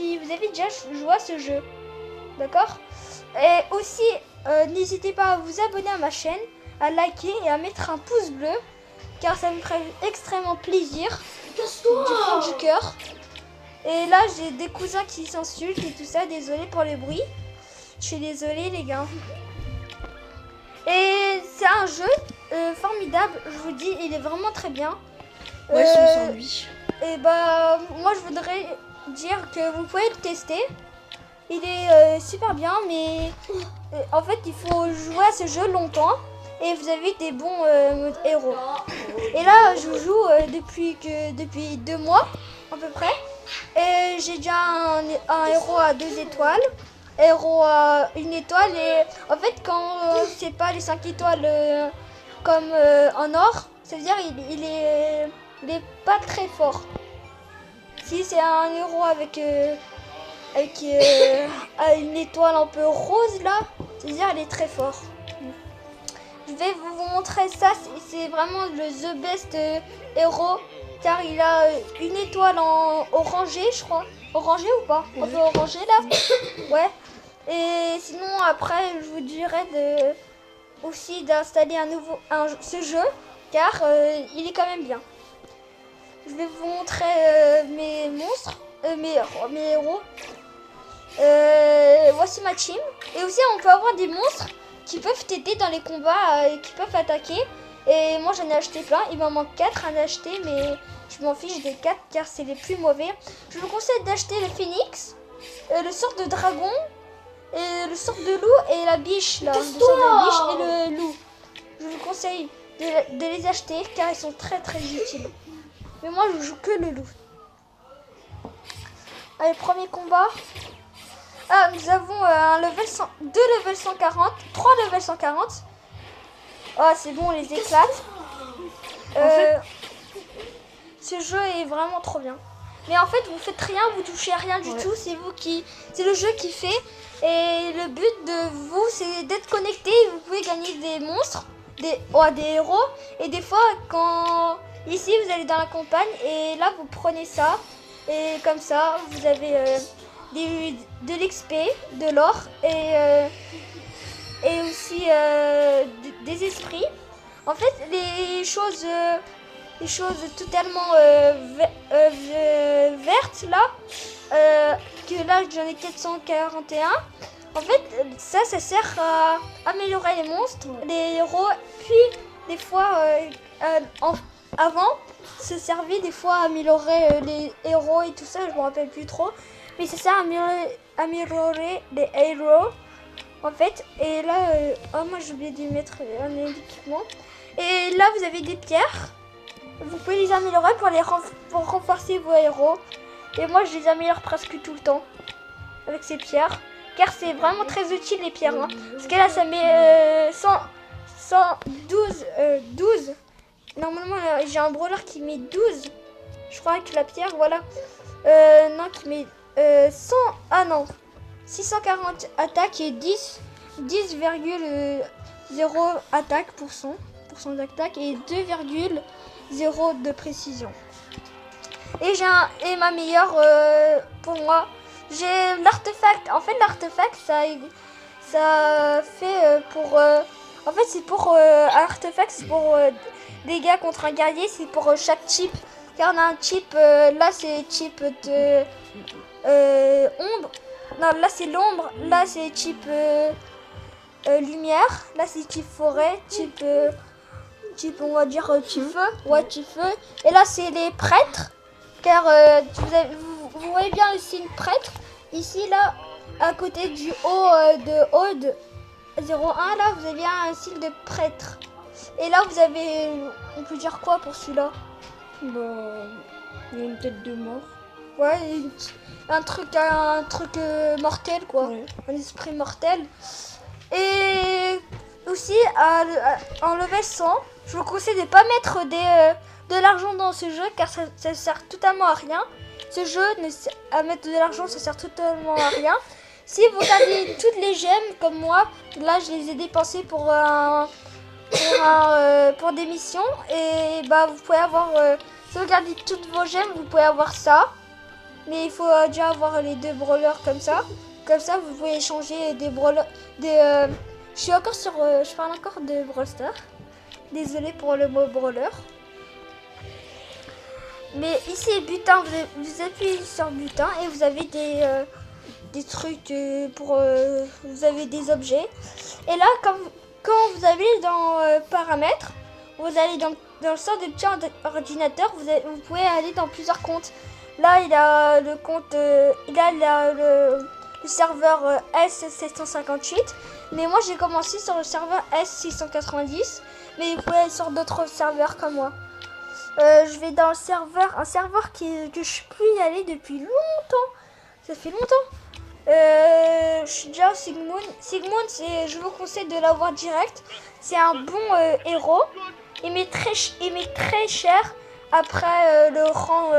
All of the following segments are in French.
si vous avez déjà joué à ce jeu. D'accord? Et aussi, n'hésitez pas à vous abonner à ma chaîne, à liker et à mettre un pouce bleu, car ça me ferait extrêmement plaisir, du fond du cœur. Et là, j'ai des cousins qui s'insultent et tout ça, désolé pour le bruit. Je suis désolée les gars. Et c'est un jeu formidable, je vous dis, il est vraiment très bien. Ouais, sans lui. Et bah, moi je voudrais dire que vous pouvez le tester. Il est super bien, mais en fait, il faut jouer à ce jeu longtemps et vous avez des bons héros. Et là, je joue depuis 2 mois à peu près. Et j'ai déjà un héros à 2 étoiles, héros à 1 étoile. Et en fait, quand c'est pas les 5 étoiles comme en or, ça veut dire il est pas très fort. Si c'est un héros avec une étoile un peu rose là, c'est-à-dire elle est très fort. Je vais vous montrer ça, c'est vraiment le the best héros, car il a une étoile en orangé, je crois. Orangé ou pas? Un peu orangé là. Ouais. Et sinon après je vous dirais aussi d'installer ce jeu, car il est quand même bien. Je vais vous montrer mes monstres, mes héros. Voici ma team. Et aussi on peut avoir des monstres qui peuvent t'aider dans les combats et qui peuvent attaquer. Et moi j'en ai acheté plein. Il m'en manque 4 à acheter, mais je m'en fiche des 4 car c'est les plus mauvais. Je vous conseille d'acheter le phoenix, le sort de dragon, et le sort de loup et la biche là. Le sort de biche et le loup. Je vous conseille de les acheter car ils sont très très utiles. Mais moi je joue que le loup. Allez, premier combat. Ah, nous avons un level 100, 2 level 140, 3 level 140. Oh, c'est bon, on les éclate. Ce jeu est vraiment trop bien. Mais en fait, vous faites rien, vous touchez à rien du tout. C'est le jeu qui fait. Et le but de vous, c'est d'être connecté. Vous pouvez gagner des monstres, des héros. Et des fois, ici, vous allez dans la campagne et là, vous prenez ça. Et comme ça, vous avez de l'XP, de l'or et aussi des esprits. En fait, les choses totalement vertes là, que là j'en ai 441. En fait, ça sert à améliorer les monstres, les héros. Puis des fois, avant, ça servait des fois à améliorer les héros et tout ça. Je me rappelle plus trop. Mais ça sert à améliorer les héros en fait. Et là, moi j'ai oublié de mettre un équipement. Et là vous avez des pierres. Vous pouvez les améliorer pour renforcer vos héros. Et moi je les améliore presque tout le temps avec ces pierres. Car c'est vraiment très utile les pierres. Hein. Parce que là ça met 12. Normalement j'ai un brawler qui met 12. Je crois que la pierre, voilà. Non, qui met 640 attaques et 10,0 attaque pour son d'attaque et 2,0 de précision. Et ma meilleure pour moi, j'ai l'artefact. En fait, l'artefact, ça fait pour. En fait, c'est pour l'artefact, c'est pour dégâts contre un guerrier, c'est pour chaque type. Car on a un type, là c'est type de ombre. Non, là c'est l'ombre, là c'est type lumière, là c'est type forêt, type on va dire type feu, ouais type feu. Et là c'est les prêtres, car vous voyez bien le signe prêtre, ici là, à côté du haut de Aude 01, là vous avez un signe de prêtre. Et là vous avez, on peut dire quoi pour celui-là? Bah, il y a une tête de mort. Ouais, un truc mortel quoi, ouais. Un esprit mortel. Et aussi en level 100, je vous conseille de ne pas mettre de l'argent dans ce jeu car ça sert totalement à rien. Ce jeu, à mettre de l'argent, ça sert totalement à rien. Si vous avez toutes les gemmes comme moi, là je les ai dépensées pour des missions et bah vous pouvez avoir si vous regardez toutes vos gemmes, vous pouvez avoir ça. Mais il faut déjà avoir les 2 brawlers comme ça. Comme ça, vous pouvez échanger des brawlers. Je suis encore sur. Je parle encore de Brawl Stars. Désolée pour le mot brawler. Mais ici, butin, vous appuyez sur butin et vous avez des trucs pour. Vous avez des objets. Et là, quand vous allez dans paramètres, vous allez dans le sort de petit ordinateur, vous pouvez aller dans plusieurs comptes. Là, il a le compte, il a le serveur S758. Mais moi, j'ai commencé sur le serveur S690. Mais vous pouvez aller sur d'autres serveurs comme moi. Je vais dans un serveur que je peux y aller depuis longtemps. Ça fait longtemps. Je suis déjà Sigmund. Sigmund, je vous conseille de l'avoir direct. C'est un bon héros. Il met très cher après le rang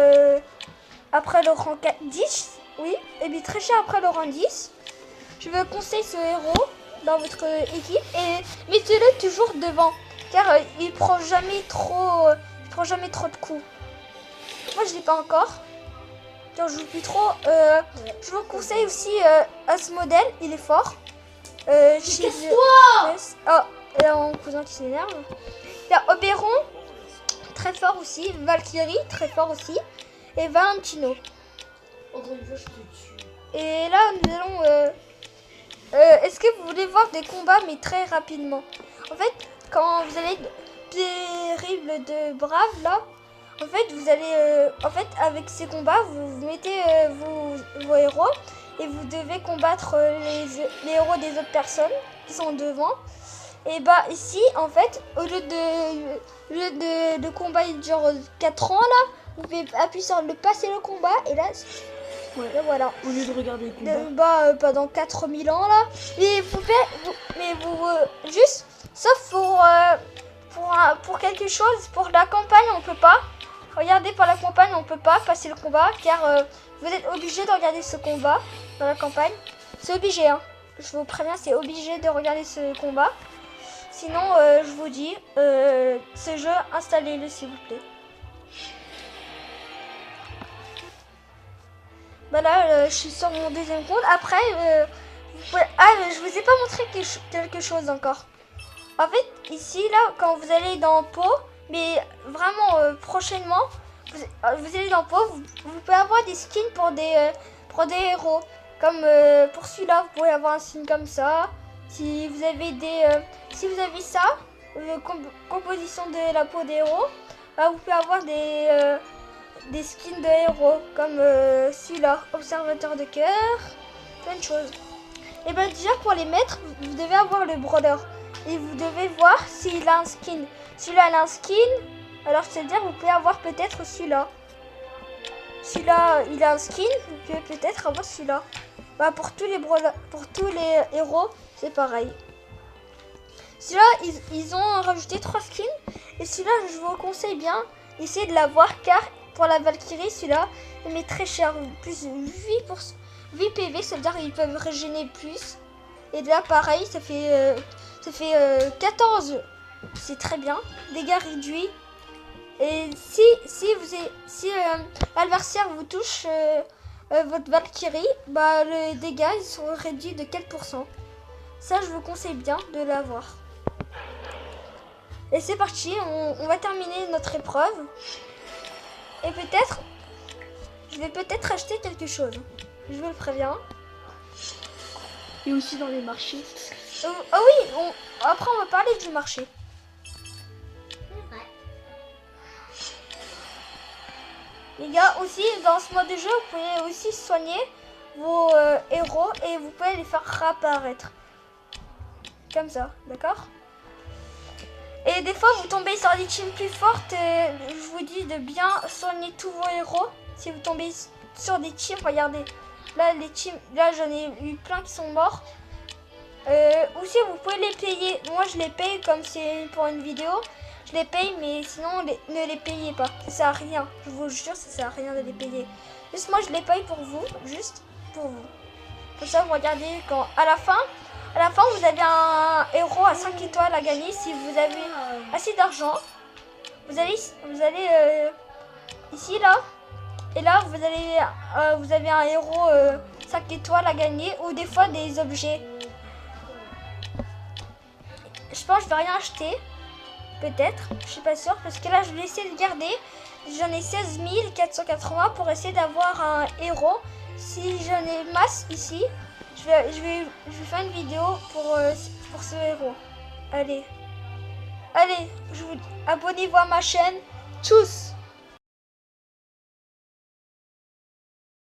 10. Oui, il met très cher après le rang 10. Je vous conseille ce héros dans votre équipe et mettez-le toujours devant car il prend jamais trop de coups. Moi je l'ai pas encore. Car je joue plus trop. Je vous conseille aussi à ce modèle, il est fort. Casse-toi! Oh, il y a mon cousin qui s'énerve. Il y a Oberon, très fort aussi. Valkyrie, très fort aussi. Et Valentino. Encore une fois, je te tue. Et là, nous allons... est-ce que vous voulez voir des combats, mais très rapidement? En fait, quand vous allez terrible de brave, là, en fait, vous allez... en fait, avec ces combats, vous mettez vos héros et vous devez combattre les héros des autres personnes qui sont devant. Et bah ici, en fait, au lieu de combat il dure 4 ans, là, vous pouvez appuyer sur le passer le combat et là... Ouais. Là, voilà. Au lieu de regarder les combats. Pendant 4000 ans là. Et vous juste, sauf pour quelque chose, pour la campagne on peut pas. Regardez, pour la campagne on peut pas passer le combat car vous êtes obligé de regarder ce combat dans la campagne. C'est obligé, hein. Je vous préviens, c'est obligé de regarder ce combat. Sinon, je vous dis, ce jeu, installez-le s'il vous plaît. Bah là, je suis sur mon deuxième compte. Après, je vous ai pas montré quelque chose encore. En fait, ici, là, quand vous allez dans Pot, mais vraiment prochainement, vous allez dans Pot, vous pouvez avoir des skins pour des héros. Comme pour celui-là, vous pouvez avoir un skin comme ça. Si vous avez ça, composition de la peau des héros, vous pouvez avoir des skins de héros comme celui-là, observateur de cœur, plein de choses. Et bien déjà pour les mettre, vous devez avoir le brawler et vous devez voir s'il a un skin. Celui-là il a un skin, alors c'est-à-dire vous pouvez avoir peut-être celui-là. Celui-là il a un skin, vous pouvez peut-être avoir celui-là. Bah, pour tous les héros, c'est pareil. Celui-là, ils ont rajouté 3 skins. Et celui-là, je vous conseille bien d'essayer de l'avoir car pour la Valkyrie, celui-là, il met très cher. Plus 8 PV, ça veut dire qu'ils peuvent régénérer plus. Et là, pareil, ça fait 14. C'est très bien. Dégâts réduits. Et si l'adversaire vous touche votre Valkyrie, bah les dégâts ils sont réduits de 4%. Ça, je vous conseille bien de l'avoir. Et c'est parti, on va terminer notre épreuve. Et peut-être, je vais peut-être acheter quelque chose. Je vous le préviens. Et aussi dans les marchés. Ah oui, après on va parler du marché. Les gars, aussi dans ce mode de jeu, vous pouvez aussi soigner vos héros et vous pouvez les faire réapparaître. Comme ça, d'accord? Et des fois, vous tombez sur des teams plus fortes. Je vous dis de bien soigner tous vos héros. Si vous tombez sur des teams, regardez. Là, j'en ai eu plein qui sont morts. Aussi, vous pouvez les payer. Moi, je les paye comme c'est pour une vidéo. Je les paye, mais sinon, ne les payez pas. Ça sert à rien. Je vous jure, ça sert à rien de les payer. Juste moi, je les paye pour vous. Juste pour vous. Comme ça, vous regardez quand à la fin, vous avez un héros à 5 étoiles à gagner. Si vous avez assez d'argent, vous allez ici, là, Et là, vous avez un héros 5 étoiles à gagner ou des fois des objets. Je pense que je vais rien acheter. Peut-être, je suis pas sûre. Parce que là, je vais essayer de garder. J'en ai 16 480 pour essayer d'avoir un héros. Si j'en ai masse ici, je vais faire une vidéo pour ce héros. Allez, je vous abonnez-vous à ma chaîne. Tchuss!